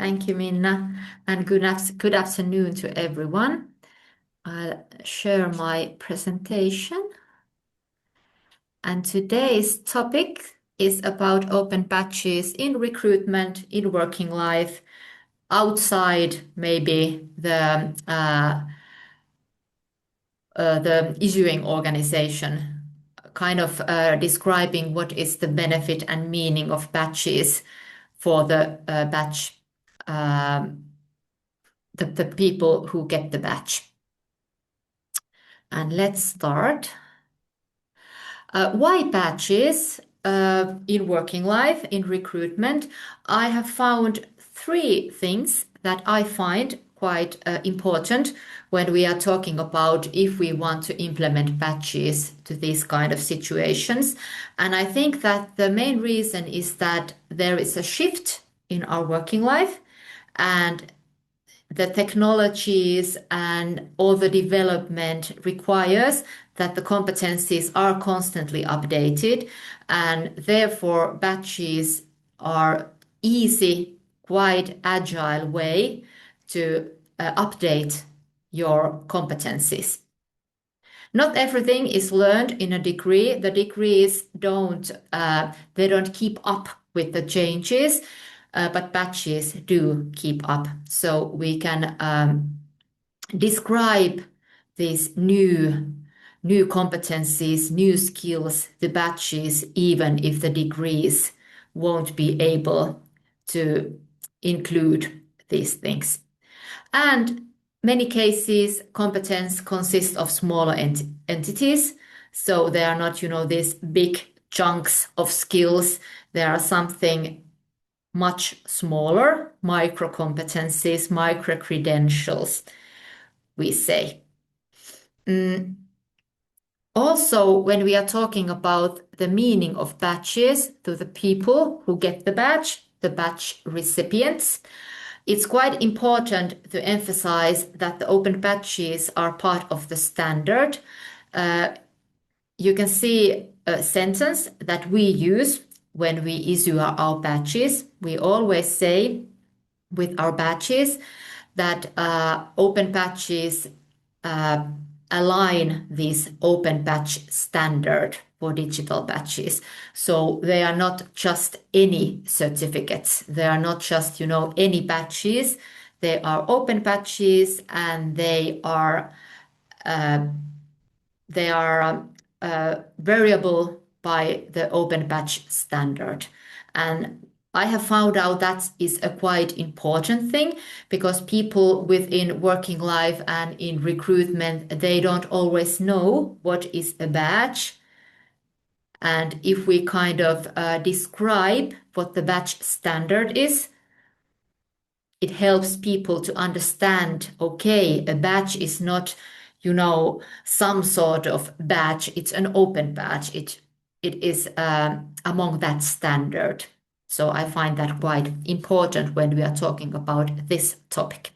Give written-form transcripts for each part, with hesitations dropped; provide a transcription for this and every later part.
Thank you, Minna, and good afternoon to everyone. I'll share my presentation. And today's topic is about open badges in recruitment, in working life, outside maybe the issuing organization, kind of describing what is the benefit and meaning of badges for the badge, the people who get the badge. And let's start. Why badges in working life, in recruitment? I have found three things that I find quite important when we are talking about if we want to implement badges to these kind of situations. And I think that the main reason is that there is a shift in our working life, and the technologies and all the development requires that the competencies are constantly updated, and therefore badges are easy, quite agile way to update your competencies. Not everything is learned in a degree. The degrees don't keep up with the changes, but badges do keep up. So we can describe these new competencies, new skills, the badges, even if the degrees won't be able to include these things. And many cases, competence consists of smaller entities. So they are not, these big chunks of skills. There are something much smaller, micro competencies, micro credentials, we say. Also, when we are talking about the meaning of badges to the people who get the badge recipients, it's quite important to emphasize that the open badges are part of the standard. You can see a sentence that we use when we issue our badges. We always say with our badges that open badges align this open badge standard for digital badges. So they are not just any certificates. They are not just, any badges. They are open badges, and they are variable by the open badge standard. And I have found out that is a quite important thing, because people within working life and in recruitment, they don't always know what is a badge. And if we kind of describe what the badge standard is, it helps people to understand, okay, a badge is not, some sort of badge. It's an open badge. It is among that standard. So I find that quite important when we are talking about this topic.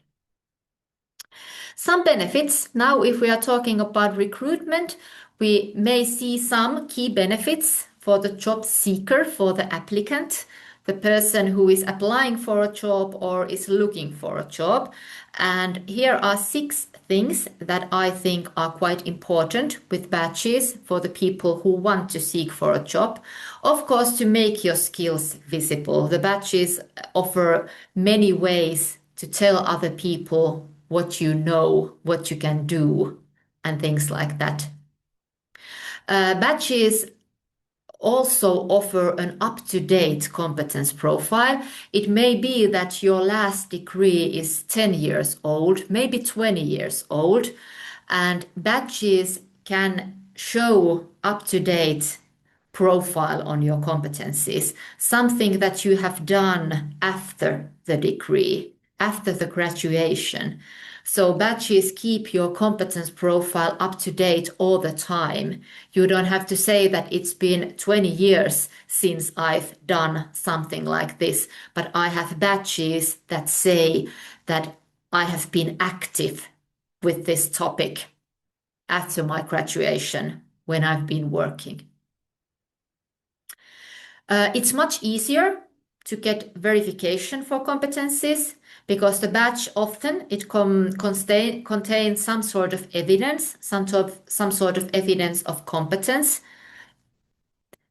Some benefits. Now, if we are talking about recruitment, we may see some key benefits for the job seeker, for the applicant, the person who is applying for a job or is looking for a job. And here are 6 things that I think are quite important with badges for the people who want to seek for a job. Of course, to make your skills visible. The badges offer many ways to tell other people what you know, what you can do, and things like that. Badges also offer an up-to-date competence profile. It may be that your last degree is 10 years old, maybe 20 years old, and badges can show up-to-date profile on your competencies, something that you have done after the degree, after the graduation. So badges keep your competence profile up to date all the time. You don't have to say that it's been 20 years since I've done something like this, but I have badges that say that I have been active with this topic after my graduation when I've been working. It's much easier to get verification for competencies because the badge often contains some sort of evidence, some sort of evidence of competence.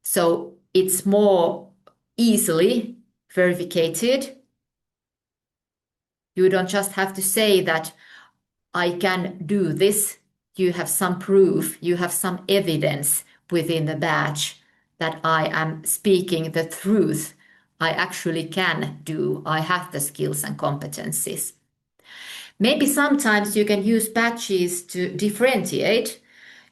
So it's more easily verified. You don't just have to say that I can do this. You have some proof, you have some evidence within the badge that I am speaking the truth. I actually can do. I have the skills and competencies. Maybe sometimes you can use badges to differentiate.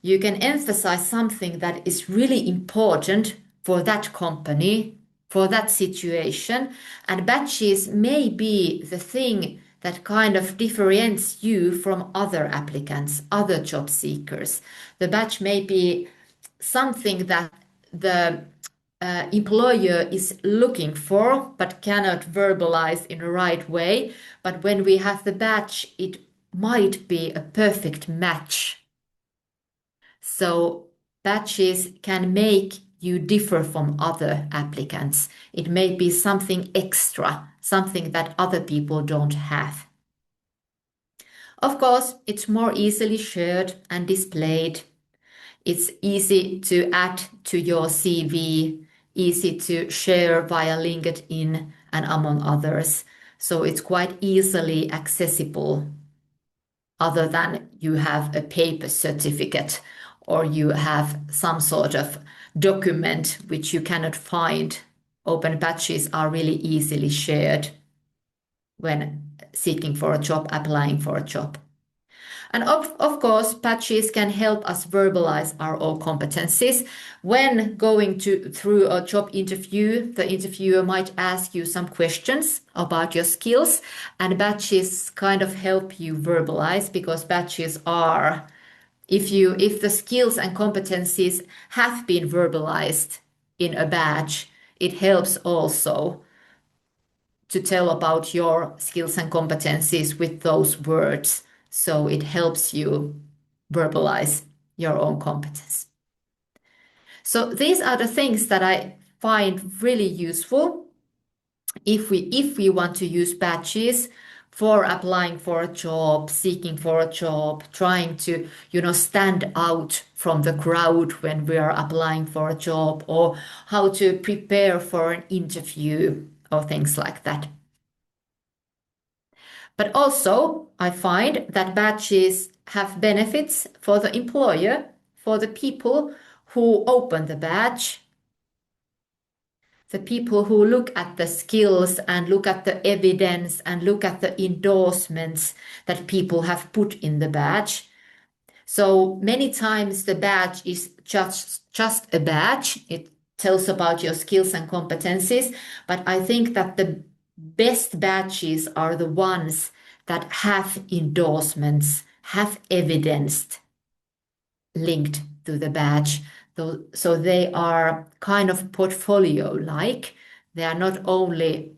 You can emphasize something that is really important for that company, for that situation. And badges may be the thing that kind of differentiates you from other applicants, other job seekers. The badge may be something that the employer is looking for but cannot verbalize in the right way. But when we have the badge, it might be a perfect match. So badges can make you differ from other applicants. It may be something extra, something that other people don't have. Of course, it's more easily shared and displayed. It's easy to add to your CV, easy to share via LinkedIn and among others. So it's quite easily accessible, other than you have a paper certificate or you have some sort of document which you cannot find. Open badges are really easily shared when seeking for a job, applying for a job. And of course, badges can help us verbalize our own competencies. When going through a job interview, the interviewer might ask you some questions about your skills, and badges kind of help you verbalize because badges are, if the skills and competencies have been verbalized in a badge, it helps also to tell about your skills and competencies with those words. So it helps you verbalize your own competence. So these are the things that I find really useful if we want to use badges for applying for a job, seeking for a job, trying to, stand out from the crowd when we are applying for a job, or how to prepare for an interview or things like that. But also, I find that badges have benefits for the employer, for the people who open the badge, the people who look at the skills and look at the evidence and look at the endorsements that people have put in the badge. So many times the badge is just a badge. It tells about your skills and competencies. But I think that the best badges are the ones that have endorsements, have evidence linked to the badge. So they are kind of portfolio-like. They are not only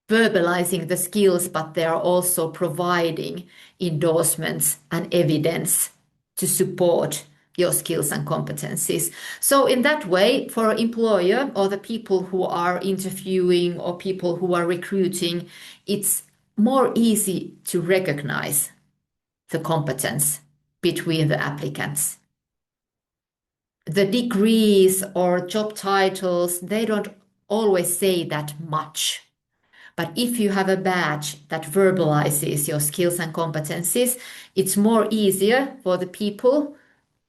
verbalizing the skills, but they are also providing endorsements and evidence to support your skills and competencies. So in that way, for an employer or the people who are interviewing or people who are recruiting, it's more easy to recognize the competence between the applicants. The degrees or job titles, they don't always say that much. But if you have a badge that verbalizes your skills and competencies, it's more easier for the people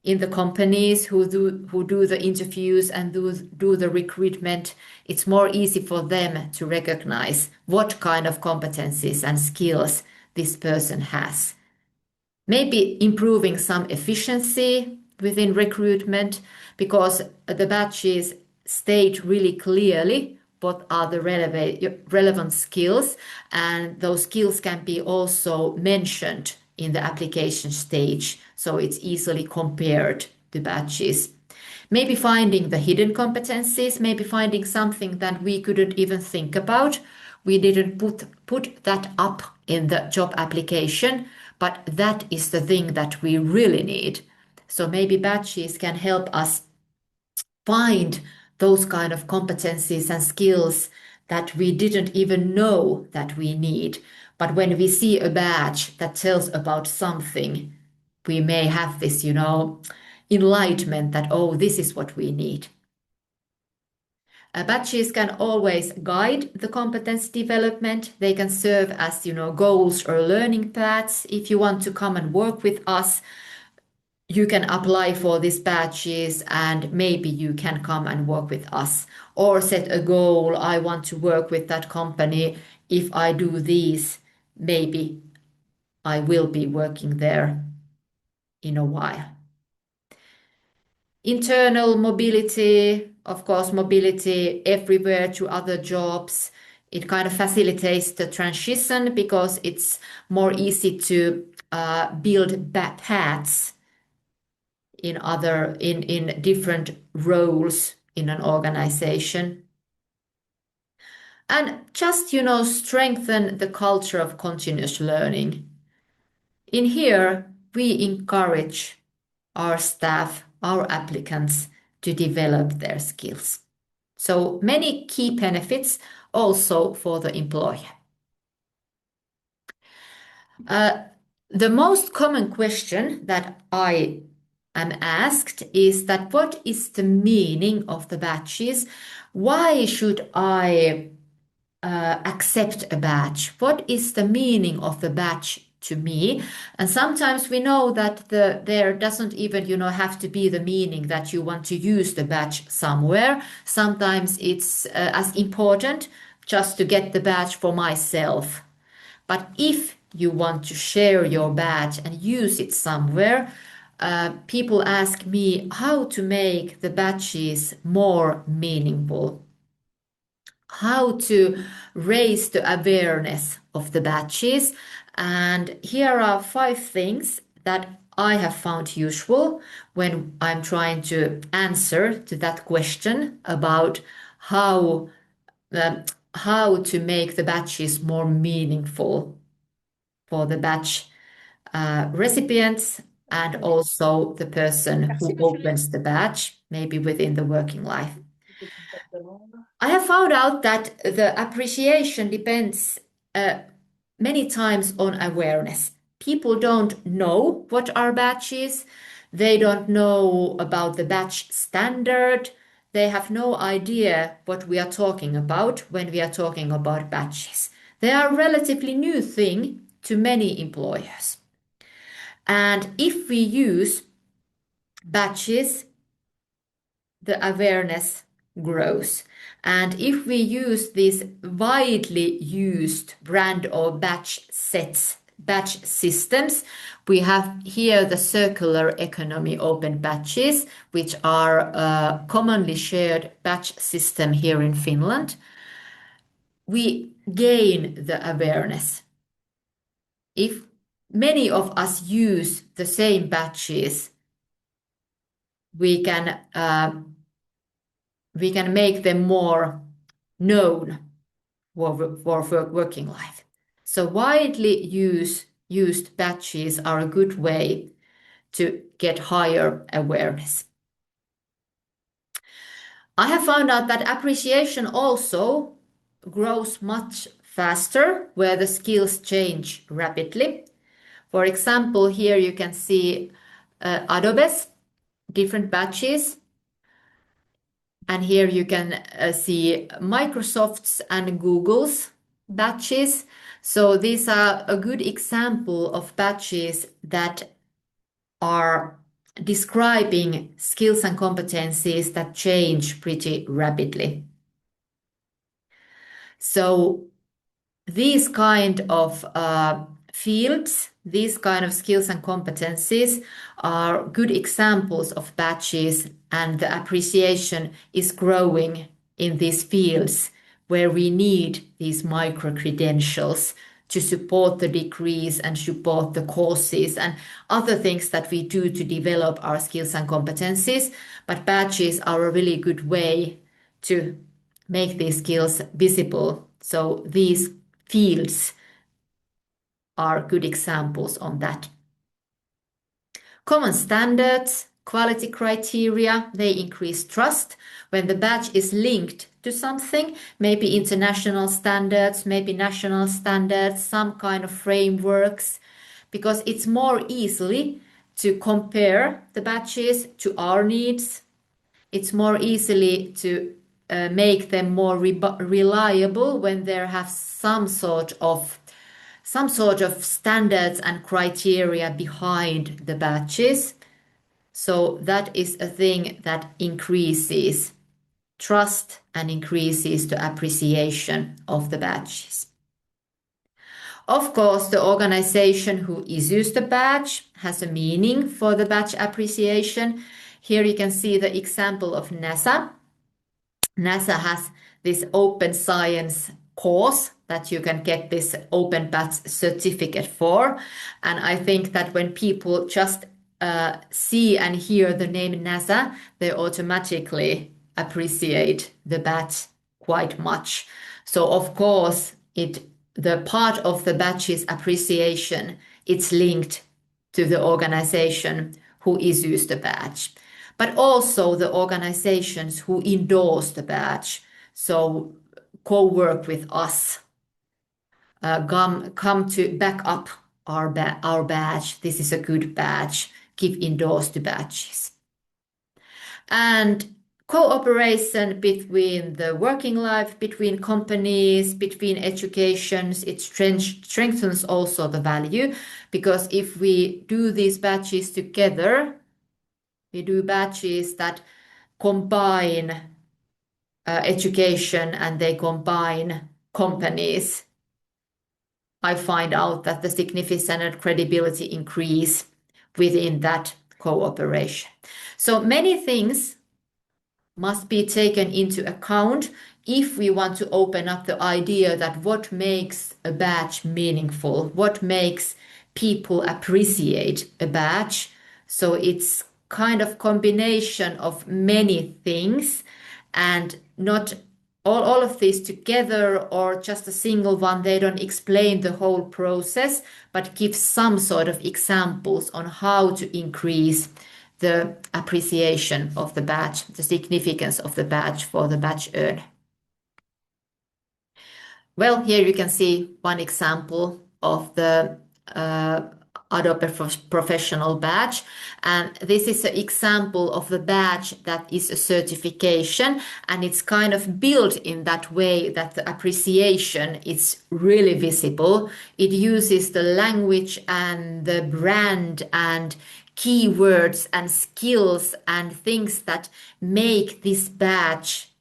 in the companies who do the interviews and do the recruitment. It's more easy for them to recognize what kind of competencies and skills this person has. Maybe improving some efficiency within recruitment because the badges state really clearly what are the relevant skills, and those skills can be also mentioned in the application stage, so it's easily compared to badges. Maybe finding the hidden competencies, maybe finding something that we couldn't even think about. We didn't put that up in the job application, but that is the thing that we really need. So maybe badges can help us find those kind of competencies and skills that we didn't even know that we need. But when we see a badge that tells about something, we may have this, enlightenment that, oh, this is what we need. Badges can always guide the competence development. They can serve as, goals or learning paths. If you want to come and work with us, you can apply for these badges and maybe you can come and work with us. Or set a goal, I want to work with that company. If I do these, maybe I will be working there in a while. Internal mobility, of course, mobility everywhere to other jobs. It kind of facilitates the transition because it's more easy to build paths in different roles in an organization. And just, strengthen the culture of continuous learning. In here, we encourage our staff, our applicants to develop their skills. So many key benefits also for the employer. The most common question that I am asked is that what is the meaning of the badges? Why should I accept a badge? What is the meaning of the badge to me? And sometimes we know that there doesn't even, have to be the meaning that you want to use the badge somewhere. Sometimes it's as important just to get the badge for myself. But if you want to share your badge and use it somewhere, people ask me how to make the badges more meaningful, how to raise the awareness of the badges. And here are 5 things that I have found useful when I'm trying to answer to that question about how to make the badges more meaningful for the badge recipients and also the person who opens the badge, maybe within the working life. I have found out that the appreciation depends many times on awareness. People don't know what are badges. They don't know about the badge standard. They have no idea what we are talking about when we are talking about badges. They are a relatively new thing to many employers. And if we use badges, the awareness grows. And if we use these widely used brand or badge sets, badge systems, we have here the circular economy open badges, which are a commonly shared badge system here in Finland. We gain the awareness. If many of us use the same badges, we can make them more known for working life. So widely used badges are a good way to get higher awareness. I have found out that appreciation also grows much faster where the skills change rapidly. For example, here you can see Adobe's different badges. And here you can see Microsoft's and Google's badges. So these are a good example of badges that are describing skills and competencies that change pretty rapidly. So these kind of fields, these kind of skills and competencies are good examples of badges, and the appreciation is growing in these fields where we need these micro credentials to support the degrees and support the courses and other things that we do to develop our skills and competencies. But badges are a really good way to make these skills visible. So these fields are good examples on that. Common standards, quality criteria, they increase trust when the badge is linked to something, maybe international standards, maybe national standards, some kind of frameworks, because it's more easily to compare the badges to our needs. It's more easily to make them more reliable when they have some sort of standards and criteria behind the badges. So that is a thing that increases trust and increases the appreciation of the badges. Of course, the organization who issues the badge has a meaning for the badge appreciation. Here you can see the example of NASA. NASA has this open science course that you can get this open badge certificate for. And I think that when people just see and hear the name NASA, they automatically appreciate the badge quite much. So of course, the part of the badge's appreciation, it's linked to the organization who issues the badge, but also the organizations who endorse the badge. So co-work with us, come to back up our badge. This is a good badge. Give endorse to badges. And cooperation between the working life, between companies, between educations, it strengthens also the value, because if we do these badges together, we do badges that combine education and they combine companies, I find out that the significance and credibility increase within that cooperation. So many things must be taken into account if we want to open up the idea that what makes a badge meaningful, what makes people appreciate a badge. So it's kind of combination of many things, and not all of these together or just a single one. They don't explain the whole process, but give some sort of examples on how to increase the appreciation of the badge, the significance of the badge for the badge earner. Well, here you can see one example of the Adobe Professional badge. And this is an example of the badge that is a certification, and it's kind of built in that way that the appreciation is really visible. It uses the language and the brand and keywords and skills and things that make this badge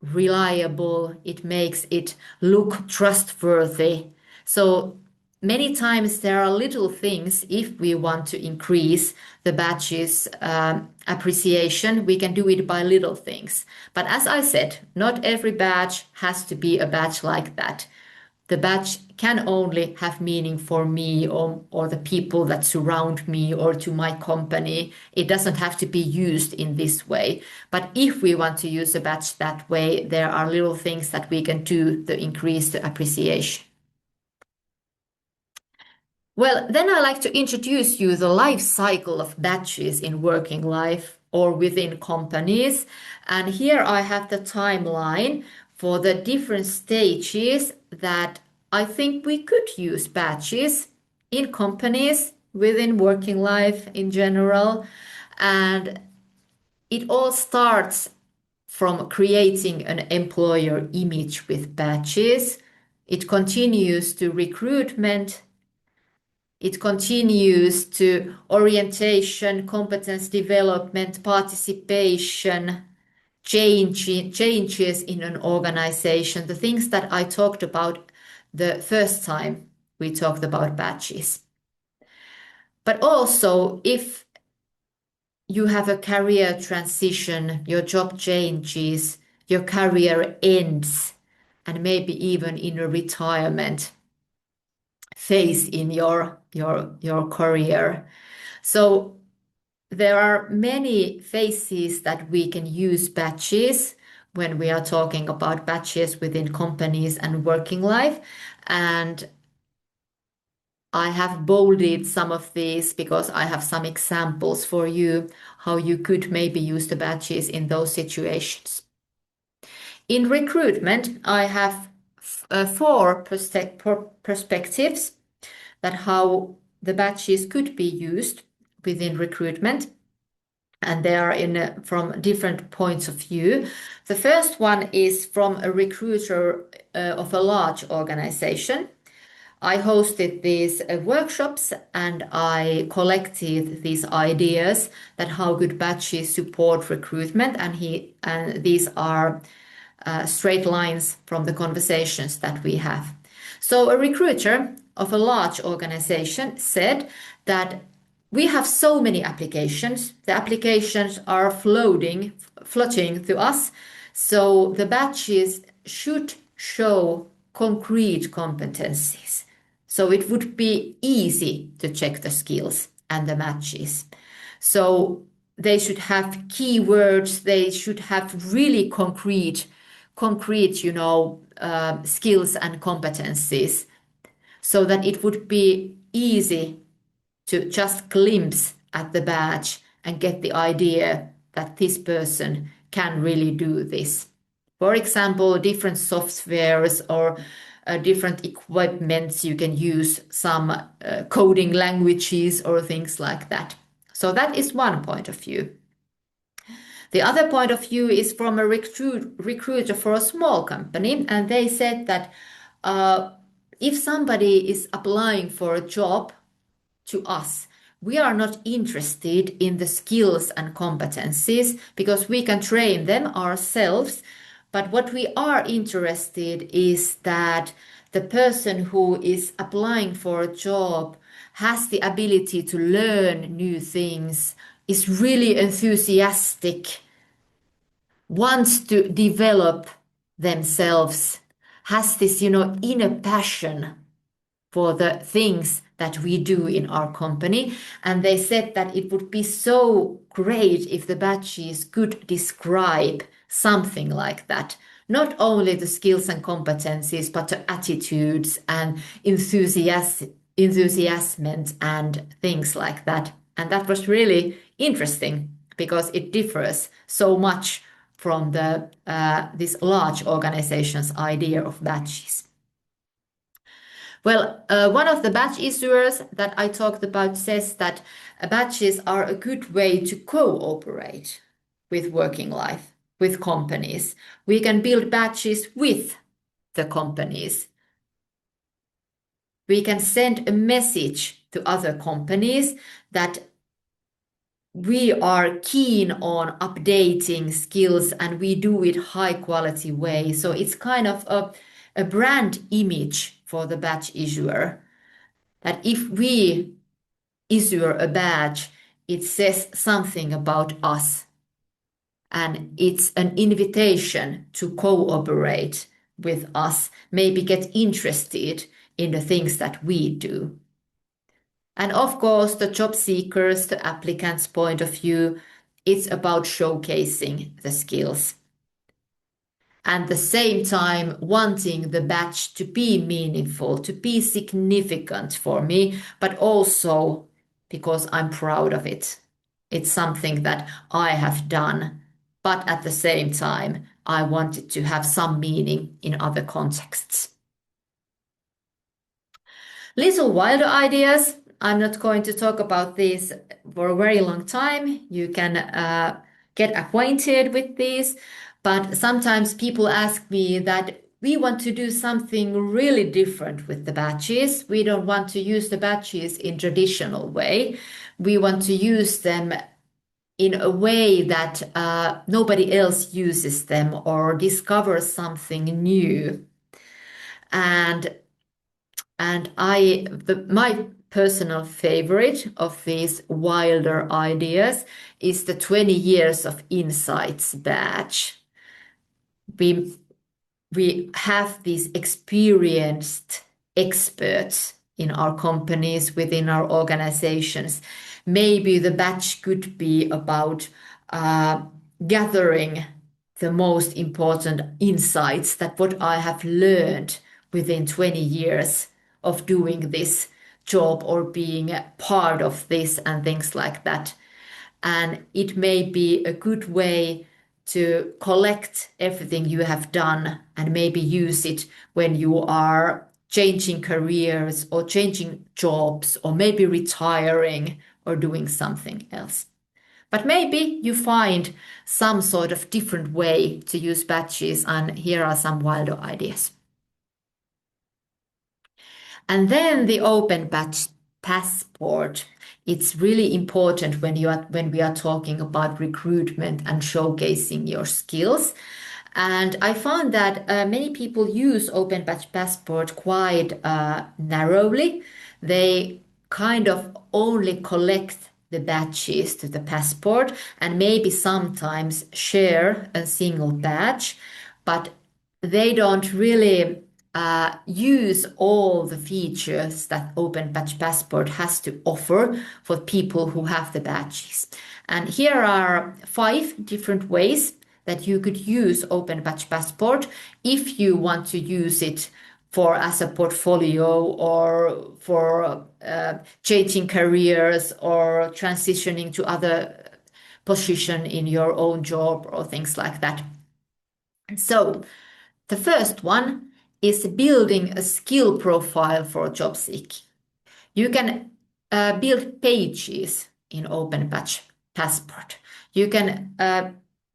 reliable. It makes it look trustworthy. So many times there are little things. If we want to increase the badge's appreciation, we can do it by little things. But as I said, not every badge has to be a badge like that. The badge can only have meaning for me or the people that surround me or to my company. It doesn't have to be used in this way. But if we want to use a badge that way, there are little things that we can do to increase the appreciation. Well, then I like to introduce you the life cycle of badges in working life or within companies. And here I have the timeline for the different stages that I think we could use badges in companies, within working life in general. And it all starts from creating an employer image with badges. It continues to recruitment. It continues to orientation, competence development, participation, changes in an organization, the things that I talked about the first time we talked about badges. But also, if you have a career transition, your job changes, your career ends, and maybe even in a retirement phase in your career. So there are many phases that we can use badges when we are talking about badges within companies and working life. And I have bolded some of these because I have some examples for you how you could maybe use the badges in those situations. In recruitment, I have four perspectives that how the badges could be used within recruitment, and they are from different points of view. The first one is from a recruiter of a large organization. I hosted these workshops and I collected these ideas that how could badges support recruitment, and these are straight lines from the conversations that we have. So a recruiter of a large organization said that we have so many applications. The applications are flooding to us. So the badges should show concrete competencies. So it would be easy to check the skills and the matches. So they should have keywords. They should have really concrete, skills and competencies, so that it would be easy to just glimpse at the badge and get the idea that this person can really do this. For example, different softwares or different equipments you can use, some coding languages or things like that. So that is one point of view. The other point of view is from a recruiter for a small company, and they said that if somebody is applying for a job to us, we are not interested in the skills and competencies because we can train them ourselves. But what we are interested is that the person who is applying for a job has the ability to learn new things, is really enthusiastic, wants to develop themselves, has this, inner passion for the things that we do in our company. And they said that it would be so great if the badges could describe something like that. Not only the skills and competencies, but the attitudes and enthusiasm and things like that. And that was really interesting because it differs so much from this large organization's idea of badges. Well, one of the badge issuers that I talked about says that badges are a good way to cooperate with working life, with companies. We can build badges with the companies. We can send a message to other companies that we are keen on updating skills and we do it high quality way. So it's kind of a brand image for the badge issuer, that if we issue a badge, it says something about us. And it's an invitation to cooperate with us, maybe get interested in the things that we do. And of course, the job seekers, the applicants' point of view, it's about showcasing the skills. And at the same time, wanting the badge to be meaningful, to be significant for me, but also because I'm proud of it. It's something that I have done, but at the same time, I want it to have some meaning in other contexts. Little wilder ideas. I'm not going to talk about these for a very long time. You can get acquainted with these, but sometimes people ask me that we want to do something really different with the badges. We don't want to use the badges in traditional way. We want to use them in a way that nobody else uses them or discovers something new. And my personal favorite of these wilder ideas is the 20 years of insights badge. We have these experienced experts in our companies, within our organizations. Maybe the badge could be about gathering the most important insights, that what I have learned within 20 years of doing this job or being a part of this and things like that. And it may be a good way to collect everything you have done and maybe use it when you are changing careers or changing jobs or maybe retiring or doing something else. But maybe you find some sort of different way to use badges, and here are some wilder ideas. And then the open badge passport. It's really important when we are talking about recruitment and showcasing your skills. And I found that many people use open badge passport quite narrowly. They kind of only collect the badges to the passport and maybe sometimes share a single badge, but they don't really use all the features that Open Badge Passport has to offer for people who have the badges. And here are 5 different ways that you could use Open Badge Passport if you want to use it for as a portfolio or for changing careers or transitioning to other position in your own job or things like that. So the first one is building a skill profile for job seeking. You can build pages in Open Badge Passport. You can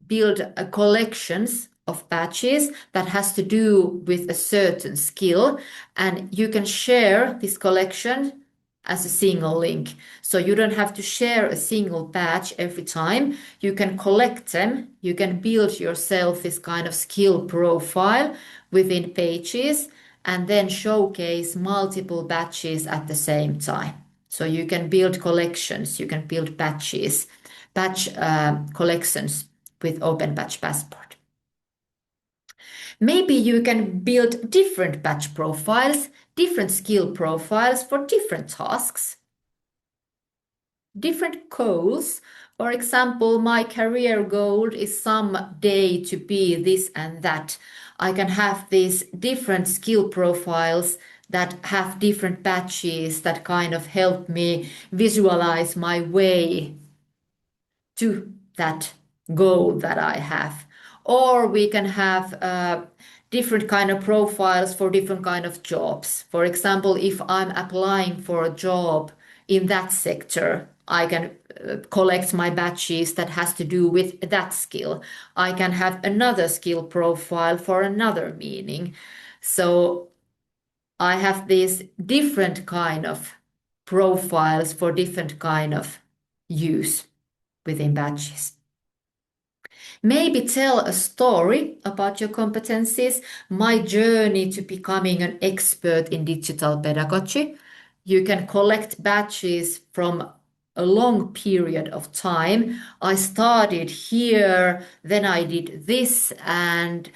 build collections of badges that has to do with a certain skill, and you can share this collection as a single link. So you don't have to share a single badge every time. You can collect them. You can build yourself this kind of skill profile within pages and then showcase multiple badges at the same time. So you can build collections, you can build badges, badge collections with Open Badge Passport. Maybe you can build different badge profiles, different skill profiles for different tasks, different goals. For example, my career goal is someday to be this and that. I can have these different skill profiles that have different badges that kind of help me visualize my way to that goal that I have. Or we can have different kind of profiles for different kind of jobs. For example, if I'm applying for a job in that sector, I can collect my badges that has to do with that skill. I can have another skill profile for another meaning. So I have these different kind of profiles for different kind of use within badges. Maybe tell a story about your competencies. My journey to becoming an expert in digital pedagogy. You can collect badges from a long period of time. I started here, then I did this, and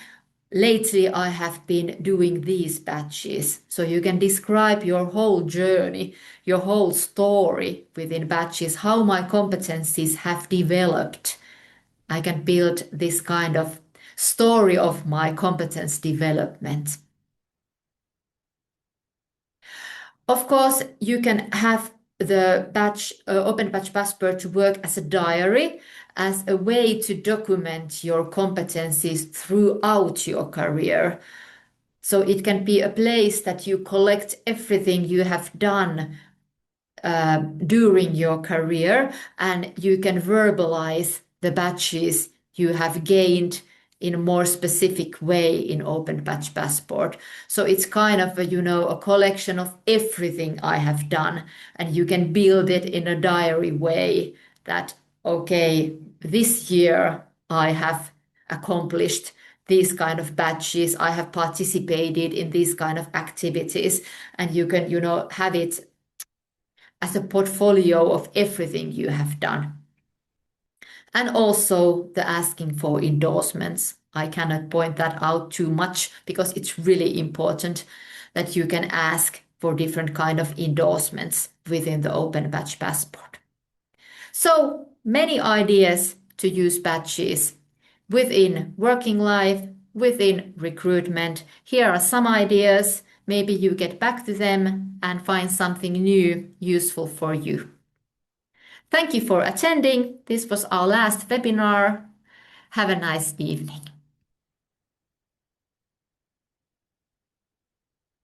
lately I have been doing these badges. So you can describe your whole journey, your whole story within badges, how my competencies have developed. I can build this kind of story of my competence development. Of course, you can have the Open Badge Passport to work as a diary, as a way to document your competencies throughout your career. So it can be a place that you collect everything you have done during your career, and you can verbalize the badges you have gained in a more specific way in Open Badge Passport. So it's kind of a collection of everything I have done, and you can build it in a diary way that, okay, this year I have accomplished these kind of badges, I have participated in these kind of activities, and you can, have it as a portfolio of everything you have done. And also the asking for endorsements. I cannot point that out too much because it's really important that you can ask for different kind of endorsements within the Open Badge Passport. So many ideas to use badges within working life, within recruitment. Here are some ideas. Maybe you get back to them and find something new useful for you. Thank you for attending. This was our last webinar. Have a nice evening.